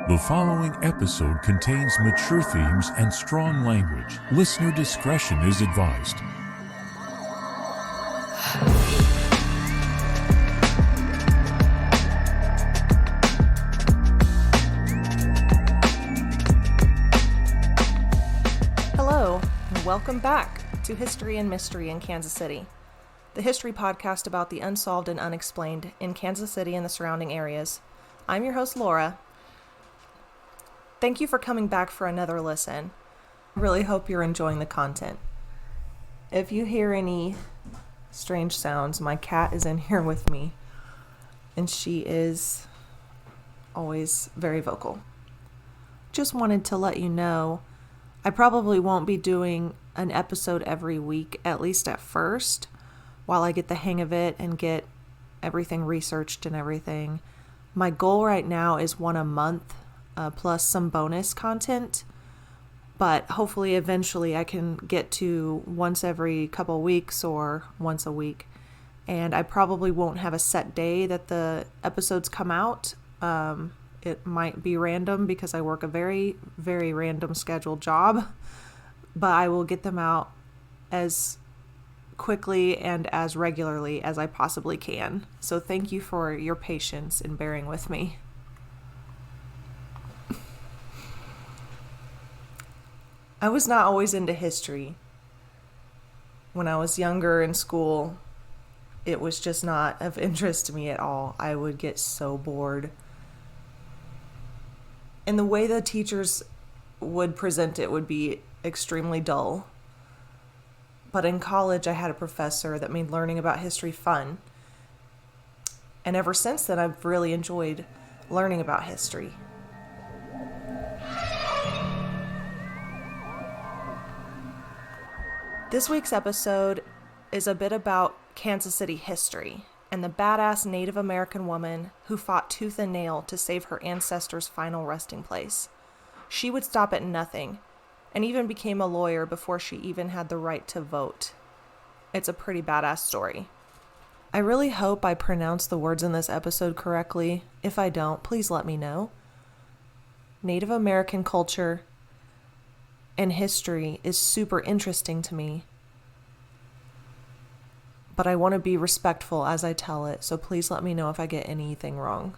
The following episode contains mature themes and strong language. Listener discretion is advised. Hello, and welcome back to History and Mystery in Kansas City, the history podcast about the unsolved and unexplained in Kansas City and the surrounding areas. I'm your host, Laura. Thank you for coming back for another listen. I really hope you're enjoying the content. If you hear any strange sounds, my cat is in here with me, and she is always very vocal. Just wanted to let you know, I probably won't be doing an episode every week, at least at first, while I get the hang of it and get everything researched and everything. My goal right now is one a month. Plus some bonus content, but hopefully eventually I can get to once every couple weeks or once a week, and I probably won't have a set day that the episodes come out. It might be random because I work a very, very random scheduled job, but I will get them out as quickly and as regularly as I possibly can. So thank you for your patience in bearing with me. I was not always into history. When I was younger in school, it was just not of interest to me at all. I would get so bored. And the way the teachers would present it would be extremely dull. But in college, I had a professor that made learning about history fun. And ever since then, I've really enjoyed learning about history. This week's episode is a bit about Kansas City history and the badass Native American woman who fought tooth and nail to save her ancestors' final resting place. She would stop at nothing and even became a lawyer before she even had the right to vote. It's a pretty badass story. I really hope I pronounce the words in this episode correctly. If I don't, please let me know. Native American culture and history is super interesting to me, but I want to be respectful as I tell it, so please let me know if I get anything wrong.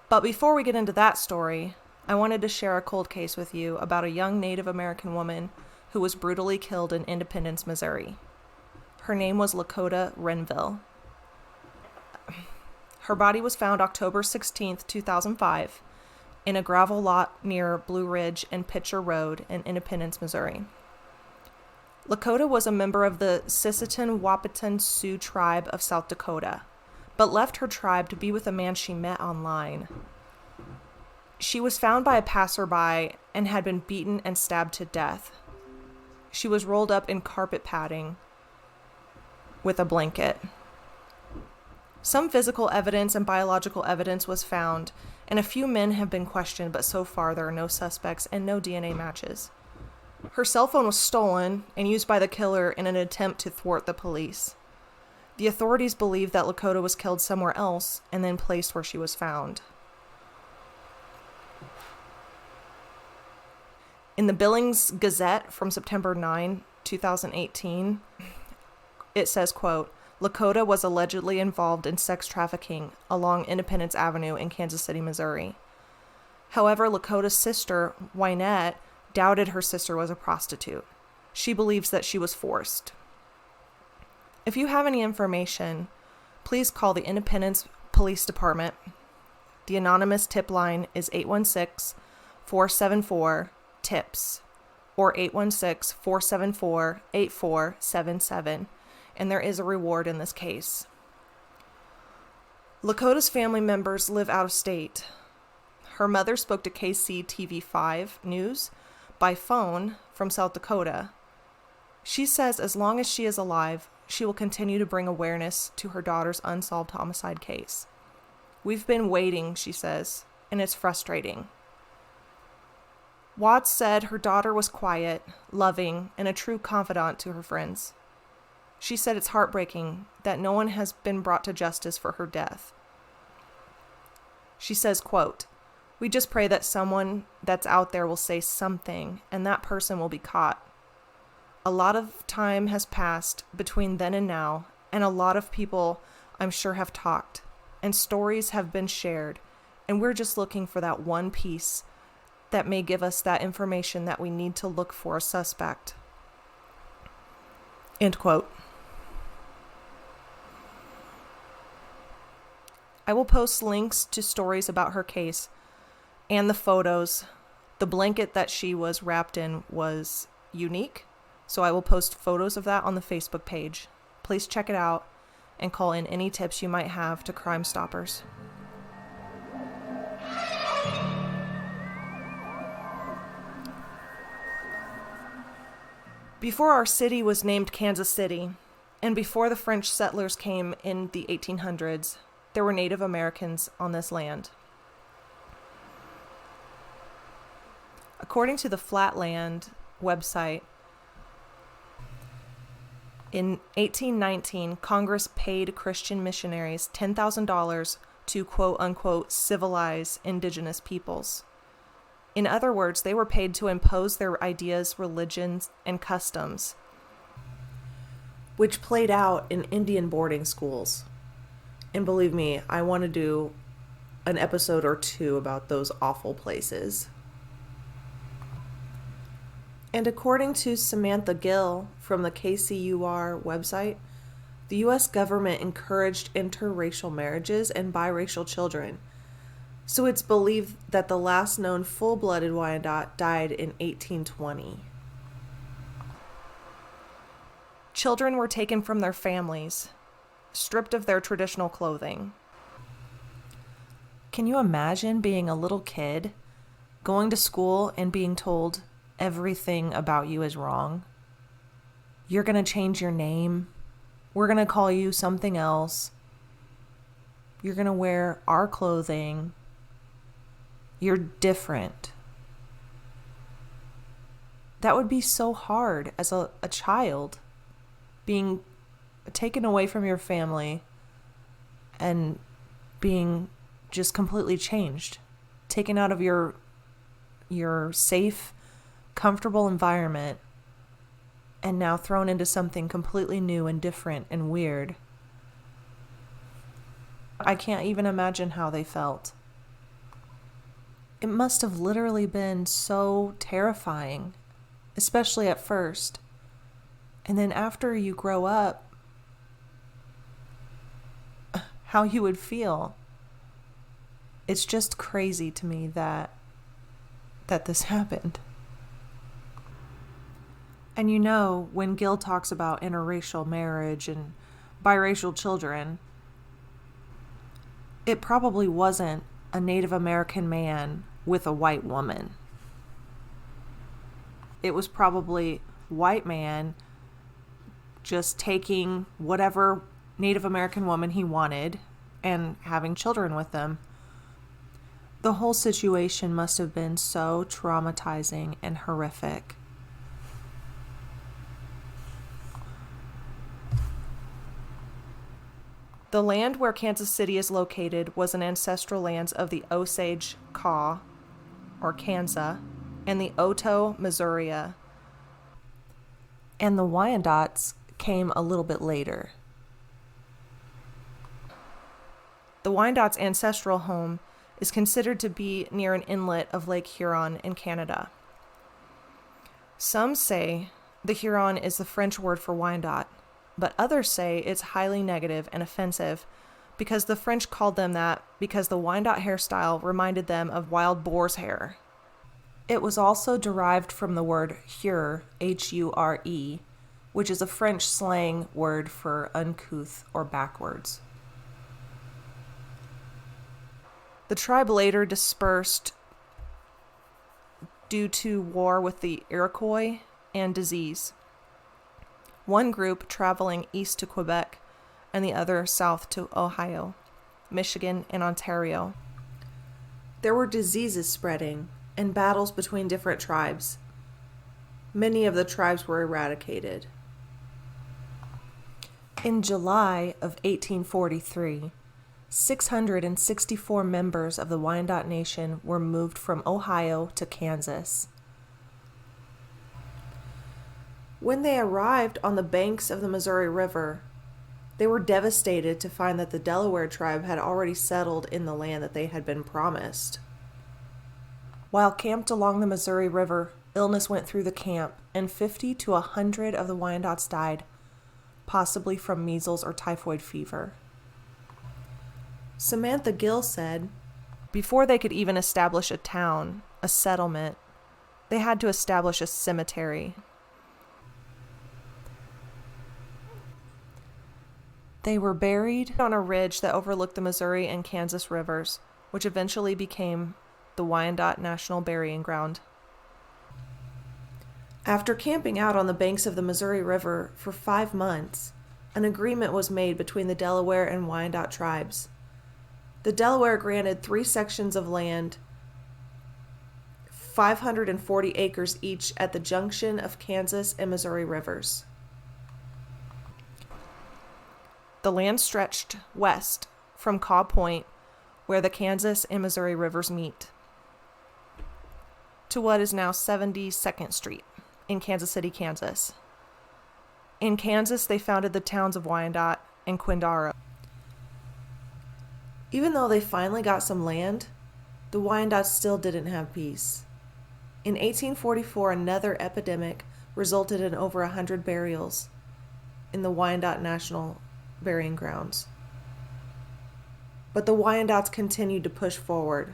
But before we get into that story, I wanted to share a cold case with you about a young Native American woman who was brutally killed in Independence, Missouri. Her name was Lakota Renville. Her body was found October 16th, 2005, in a gravel lot near Blue Ridge and Pitcher Road in Independence, Missouri. Lakota was a member of the Sisseton-Wahpeton Sioux tribe of South Dakota, but left her tribe to be with a man she met online. She was found by a passerby and had been beaten and stabbed to death. She was rolled up in carpet padding with a blanket. Some physical evidence and biological evidence was found, and a few men have been questioned, but so far there are no suspects and no DNA matches. Her cell phone was stolen and used by the killer in an attempt to thwart the police. The authorities believe that Lakota was killed somewhere else and then placed where she was found. In the Billings Gazette from September 9, 2018, it says, quote, Lakota was allegedly involved in sex trafficking along Independence Avenue in Kansas City, Missouri. However, Lakota's sister, Wyandot, doubted her sister was a prostitute. She believes that she was forced. If you have any information, please call the Independence Police Department. The anonymous tip line is 816-474-TIPS or 816-474-8477. And there is a reward in this case. Lakota's family members live out of state. Her mother spoke to KCTV5 News by phone from South Dakota. She says as long as she is alive, she will continue to bring awareness to her daughter's unsolved homicide case. We've been waiting, she says, and it's frustrating. Watts said her daughter was quiet, loving, and a true confidant to her friends. She said it's heartbreaking that no one has been brought to justice for her death. She says, quote, "We just pray that someone that's out there will say something and that person will be caught. A lot of time has passed between then and now, and a lot of people, I'm sure, have talked, and stories have been shared, and we're just looking for that one piece that may give us that information that we need to look for a suspect." End quote. I will post links to stories about her case and the photos. The blanket that she was wrapped in was unique, so I will post photos of that on the Facebook page. Please check it out and call in any tips you might have to Crime Stoppers. Before our city was named Kansas City, and before the French settlers came in the 1800s, there were Native Americans on this land. According to the Flatland website, in 1819, Congress paid Christian missionaries $10,000 to quote-unquote civilize indigenous peoples. In other words, they were paid to impose their ideas, religions, and customs, which played out in Indian boarding schools. And believe me, I want to do an episode or two about those awful places. And according to Samantha Gill from the KCUR website, the U.S. government encouraged interracial marriages and biracial children. So it's believed that the last known full-blooded Wyandot died in 1820. Children were taken from their families, stripped of their traditional clothing. Can you imagine being a little kid, going to school and being told everything about you is wrong? You're going to change your name. We're going to call you something else. You're going to wear our clothing. You're different. That would be so hard as a child, being taken away from your family and being just completely changed, taken out of your safe, comfortable environment, and now thrown into something completely new and different and weird. I can't even imagine how they felt. It must have literally been so terrifying, especially at first. And then after you grow up, how you would feel. It's just crazy to me that this happened. And you know, when Gil talks about interracial marriage and biracial children, it probably wasn't a Native American man with a white woman. It was probably white man just taking whatever Native American woman he wanted and having children with them. The whole situation must have been so traumatizing and horrific. The land where Kansas City is located was an ancestral lands of the Osage Kaw, or Kansa, and the Oto Missouria. And the Wyandots came a little bit later. The Wyandots' ancestral home is considered to be near an inlet of Lake Huron in Canada. Some say the Huron is the French word for Wyandot, but others say it's highly negative and offensive because the French called them that because the Wyandot hairstyle reminded them of wild boar's hair. It was also derived from the word hure, H-U-R-E, which is a French slang word for uncouth or backwards. The tribe later dispersed due to war with the Iroquois and disease. One group traveling east to Quebec and the other south to Ohio, Michigan, and Ontario. There were diseases spreading and battles between different tribes. Many of the tribes were eradicated. In July of 1843, 664 members of the Wyandot Nation were moved from Ohio to Kansas. When they arrived on the banks of the Missouri River, they were devastated to find that the Delaware tribe had already settled in the land that they had been promised. While camped along the Missouri River, illness went through the camp, and 50 to 100 of the Wyandots died, possibly from measles or typhoid fever. Samantha Gill said, before they could even establish a town, a settlement, they had to establish a cemetery. They were buried on a ridge that overlooked the Missouri and Kansas rivers, which eventually became the Wyandot National Burying Ground. After camping out on the banks of the Missouri River for 5 months, an agreement was made between the Delaware and Wyandot tribes. The Delaware granted 3 sections of land, 540 acres each at the junction of Kansas and Missouri rivers. The land stretched west from Caw Point, where the Kansas and Missouri rivers meet, to what is now 72nd Street in Kansas City, Kansas. In Kansas, they founded the towns of Wyandot and Quindara. Even though they finally got some land, the Wyandots still didn't have peace. In 1844, another epidemic resulted in over 100 burials in the Wyandot National Burying Grounds. But the Wyandots continued to push forward.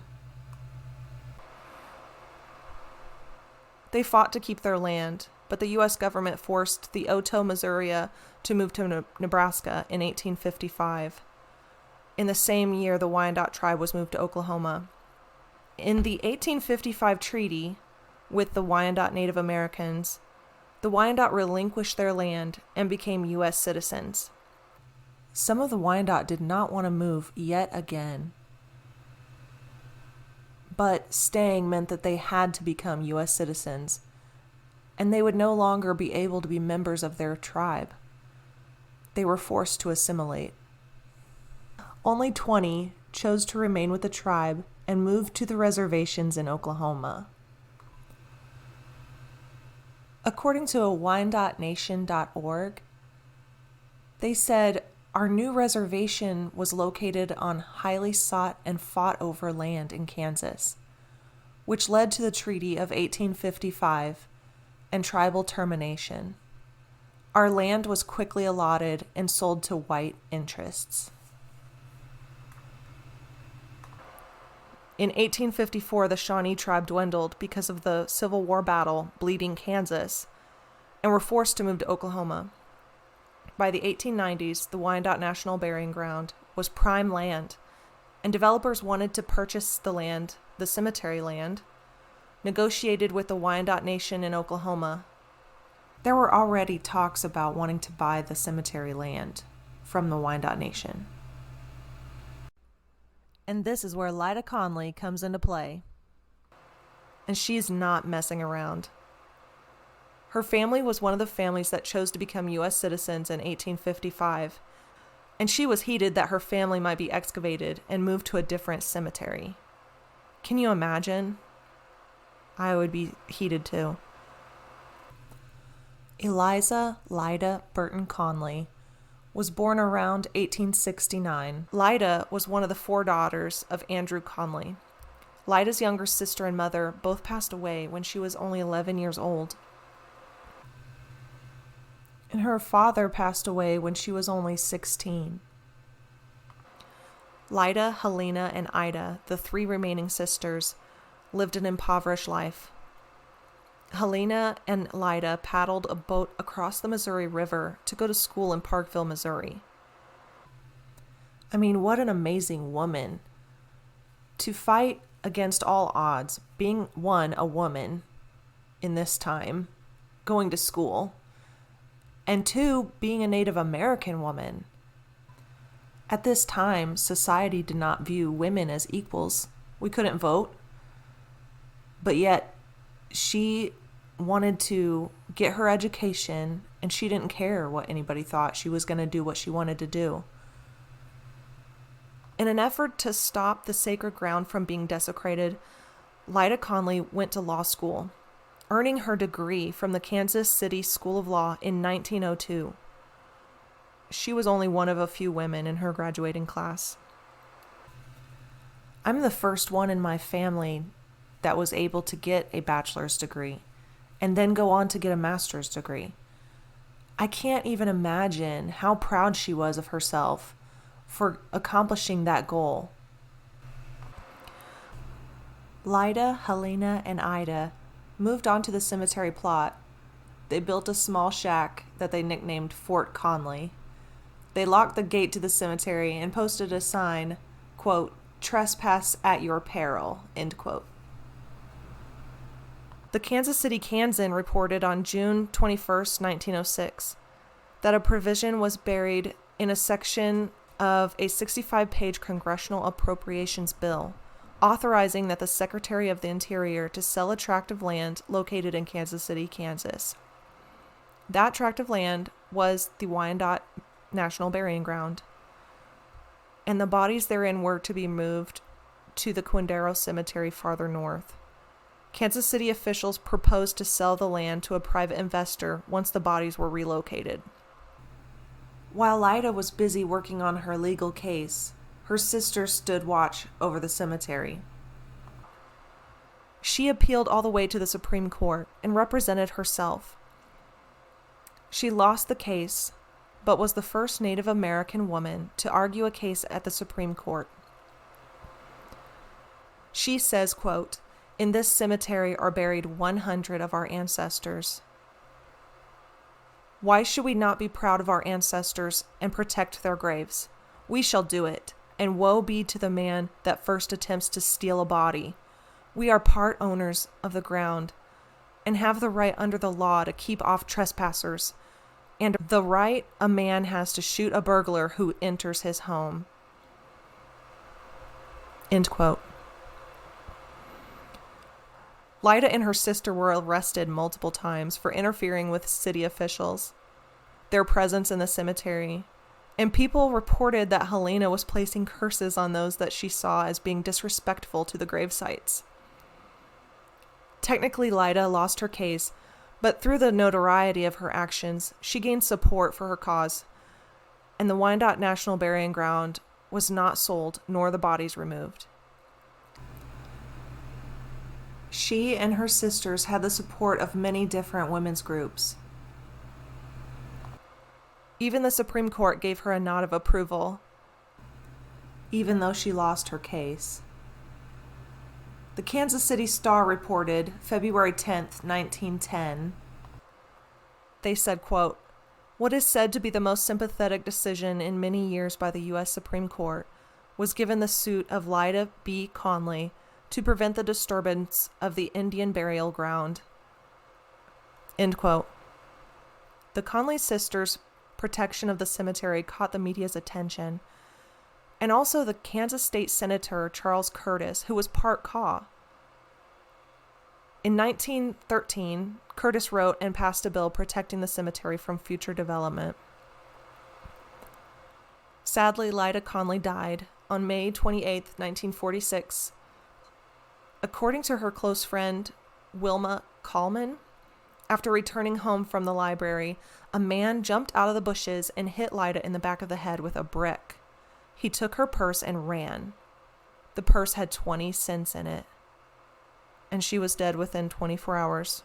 They fought to keep their land, but the U.S. government forced the Otoe, Missouri to move to Nebraska in 1855. In the same year, the Wyandot tribe was moved to Oklahoma. In the 1855 treaty with the Wyandot Native Americans, the Wyandot relinquished their land and became U.S. citizens. Some of the Wyandot did not want to move yet again, but staying meant that they had to become U.S. citizens, and they would no longer be able to be members of their tribe. They were forced to assimilate. Only 20 chose to remain with the tribe and moved to the reservations in Oklahoma. According to wyandotnation.org, they said, our new reservation was located on highly sought and fought over land in Kansas, which led to the Treaty of 1855 and tribal termination. Our land was quickly allotted and sold to white interests. In 1854, the Shawnee tribe dwindled because of the Civil War battle, Bleeding Kansas, and were forced to move to Oklahoma. By the 1890s, the Wyandot National Burying Ground was prime land, and developers wanted to purchase the land, the cemetery land, negotiated with the Wyandot Nation in Oklahoma. There were already talks about wanting to buy the cemetery land from the Wyandot Nation. And this is where Lyda Conley comes into play. And she's not messing around. Her family was one of the families that chose to become U.S. citizens in 1855, and she was heated that her family might be excavated and moved to a different cemetery. Can you imagine? I would be heated too. Eliza Lyda Burton Conley was born around 1869. Lyda was one of the 4 daughters of Andrew Conley. Lyda's younger sister and mother both passed away when she was only 11 years old. And her father passed away when she was only 16. Lyda, Helena, and Ida, the 3 remaining sisters, lived an impoverished life. Helena and Lyda paddled a boat across the Missouri River to go to school in Parkville, Missouri. I mean, what an amazing woman. To fight against all odds, being one, a woman in this time, going to school, and 2, being a Native American woman. At this time, society did not view women as equals. We couldn't vote. But yet, she wanted to get her education, and she didn't care what anybody thought. She was going to do what she wanted to do. In an effort to stop the sacred ground from being desecrated, Lyda Conley went to law school, earning her degree from the Kansas City School of Law in 1902. She was only one of a few women in her graduating class. I'm the first one in my family that was able to get a bachelor's degree and then go on to get a master's degree. I can't even imagine how proud she was of herself for accomplishing that goal. Lyda, Helena, and Ida moved onto the cemetery plot. They built a small shack that they nicknamed Fort Conley. They locked the gate to the cemetery and posted a sign, quote, "Trespass at your peril," end quote. The Kansas City Kansan reported on June 21st, 1906, that a provision was buried in a section of a 65-page congressional appropriations bill authorizing that the Secretary of the Interior to sell a tract of land located in Kansas City, Kansas. That tract of land was the Wyandot National Burying Ground, and the bodies therein were to be moved to the Quindaro Cemetery farther north. Kansas City officials proposed to sell the land to a private investor once the bodies were relocated. While Lyda was busy working on her legal case, her sister stood watch over the cemetery. She appealed all the way to the Supreme Court and represented herself. She lost the case, but was the first Native American woman to argue a case at the Supreme Court. She says, quote, "In this cemetery are buried 100 of our ancestors. Why should we not be proud of our ancestors and protect their graves? We shall do it, and woe be to the man that first attempts to steal a body. We are part owners of the ground and have the right under the law to keep off trespassers, and the right a man has to shoot a burglar who enters his home." End quote. Lyda and her sister were arrested multiple times for interfering with city officials, their presence in the cemetery, and people reported that Helena was placing curses on those that she saw as being disrespectful to the grave sites. Technically, Lyda lost her case, but through the notoriety of her actions, she gained support for her cause, and the Wyandot National Burying Ground was not sold nor the bodies removed. She and her sisters had the support of many different women's groups. Even the Supreme Court gave her a nod of approval, even though she lost her case. The Kansas City Star reported February 10th, 1910. They said, quote, "What is said to be the most sympathetic decision in many years by the U.S. Supreme Court was given the suit of Lyda B. Conley to prevent the disturbance of the Indian burial ground." End quote. The Conley sisters' protection of the cemetery caught the media's attention, and also the Kansas State Senator Charles Curtis, who was part Kaw. In 1913, Curtis wrote and passed a bill protecting the cemetery from future development. Sadly, Lyda Conley died on May 28, 1946. According to her close friend, Wilma Coleman, after returning home from the library, a man jumped out of the bushes and hit Lyda in the back of the head with a brick. He took her purse and ran. The purse had 20 cents in it, and she was dead within 24 hours.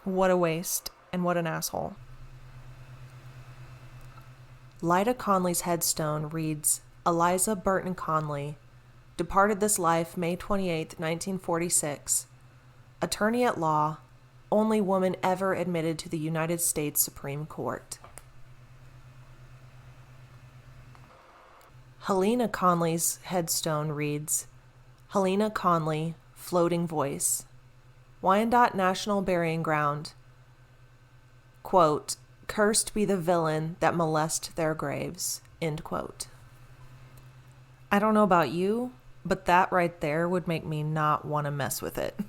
What a waste, and what an asshole. Lyda Conley's headstone reads, "Eliza Burton Conley, departed this life May 28, 1946. Attorney at law, only woman ever admitted to the United States Supreme Court." Helena Conley's headstone reads, "Helena Conley, floating voice, Wyandot National Burying Ground. Quote, cursed be the villain that molest their graves." End quote. I don't know about you, but that right there would make me not want to mess with it.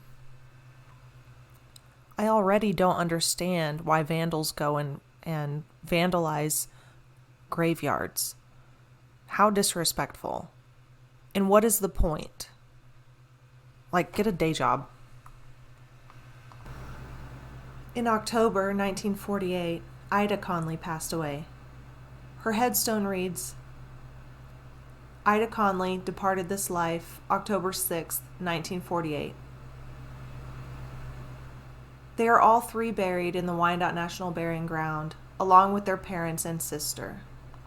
already don't understand why vandals go and vandalize graveyards. How disrespectful. And what is the point? Like, get a day job. In October 1948, Ida Conley passed away. Her headstone reads, Ida Conley departed this life October 6, 1948. They are all three buried in the Wyandot National Burying Ground, along with their parents and sister.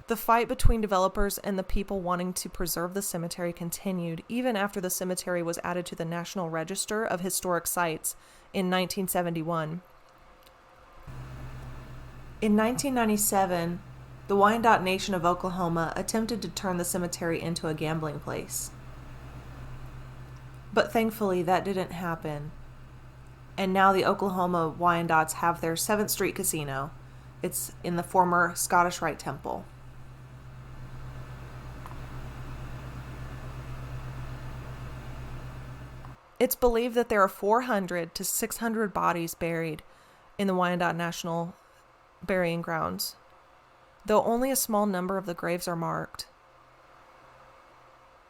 The fight between developers and the people wanting to preserve the cemetery continued even after the cemetery was added to the National Register of Historic Sites in 1971. In 1997, the Wyandot Nation of Oklahoma attempted to turn the cemetery into a gambling place. But thankfully, that didn't happen. And now the Oklahoma Wyandots have their 7th Street Casino. It's in the former Scottish Rite Temple. It's believed that there are 400 to 600 bodies buried in the Wyandot National Burying Grounds, though only a small number of the graves are marked.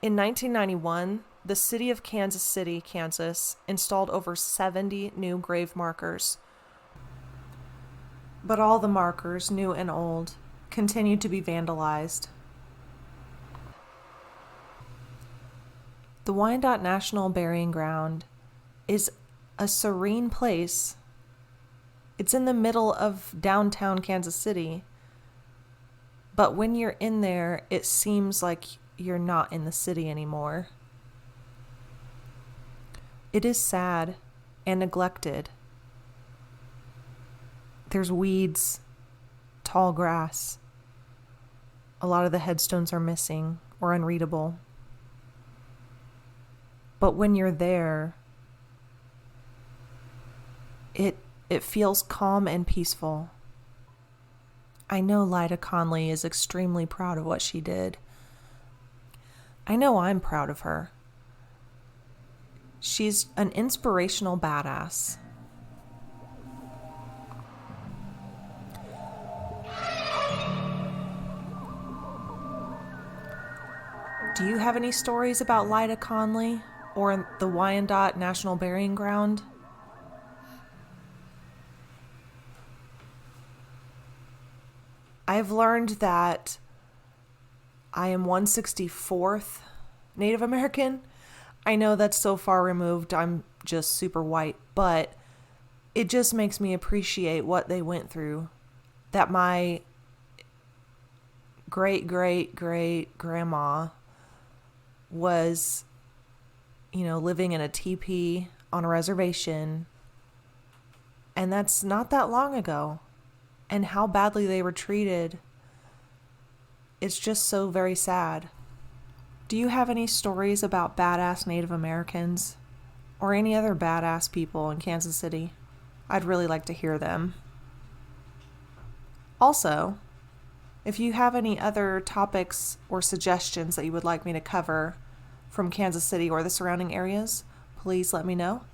In 1991, the city of Kansas City, Kansas, installed over 70 new grave markers. But all the markers, new and old, continued to be vandalized. The Wyandot National Burying Ground is a serene place. It's in the middle of downtown Kansas City. But when you're in there, it seems like you're not in the city anymore. It is sad and neglected. There's weeds, tall grass. A lot of the headstones are missing or unreadable. But when you're there, it feels calm and peaceful. I know Lyda Conley is extremely proud of what she did. I know I'm proud of her. She's an inspirational badass. Do you have any stories about Lyda Conley or the Wyandot National Burying Ground? I have learned that I am 164th Native American. I know that's so far removed, I'm just super white, but it just makes me appreciate what they went through. That my great-great-great-grandma was, living in a teepee on a reservation, and that's not that long ago. And how badly they were treated, it's just so very sad. Do you have any stories about badass Native Americans or any other badass people in Kansas City? I'd really like to hear them. Also, if you have any other topics or suggestions that you would like me to cover from Kansas City or the surrounding areas, please let me know.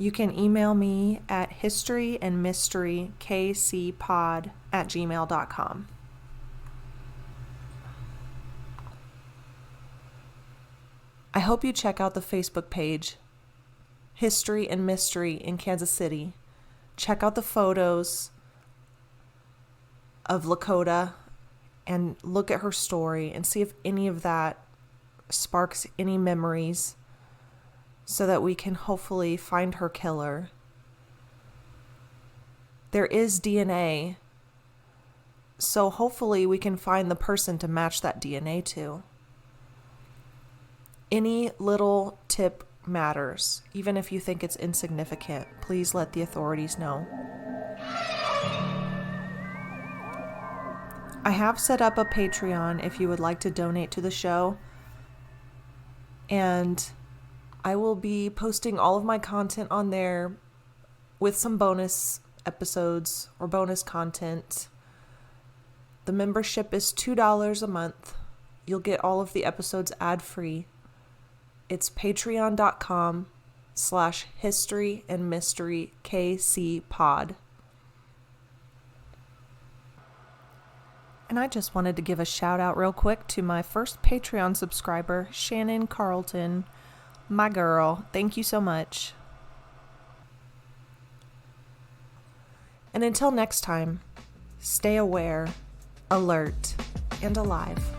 You can email me at historyandmysterykcpod@gmail.com. I hope you check out the Facebook page, History and Mystery in Kansas City. Check out the photos of Lakota and look at her story and see if any of that sparks any memories, so that we can hopefully find her killer. There is DNA, so hopefully we can find the person to match that DNA to. Any little tip matters, even if you think it's insignificant. Please let the authorities know. I have set up a Patreon if you would like to donate to the show, and I will be posting all of my content on there with some bonus episodes or bonus content. The membership is $2 a month. You'll get all of the episodes ad-free. It's patreon.com/ Facebook.com/History and Mystery KC Pod. And I just wanted to give a shout out real quick to my first Patreon subscriber, Shannon Carlton, my girl. Thank you so much. And until next time, stay aware, alert, and alive.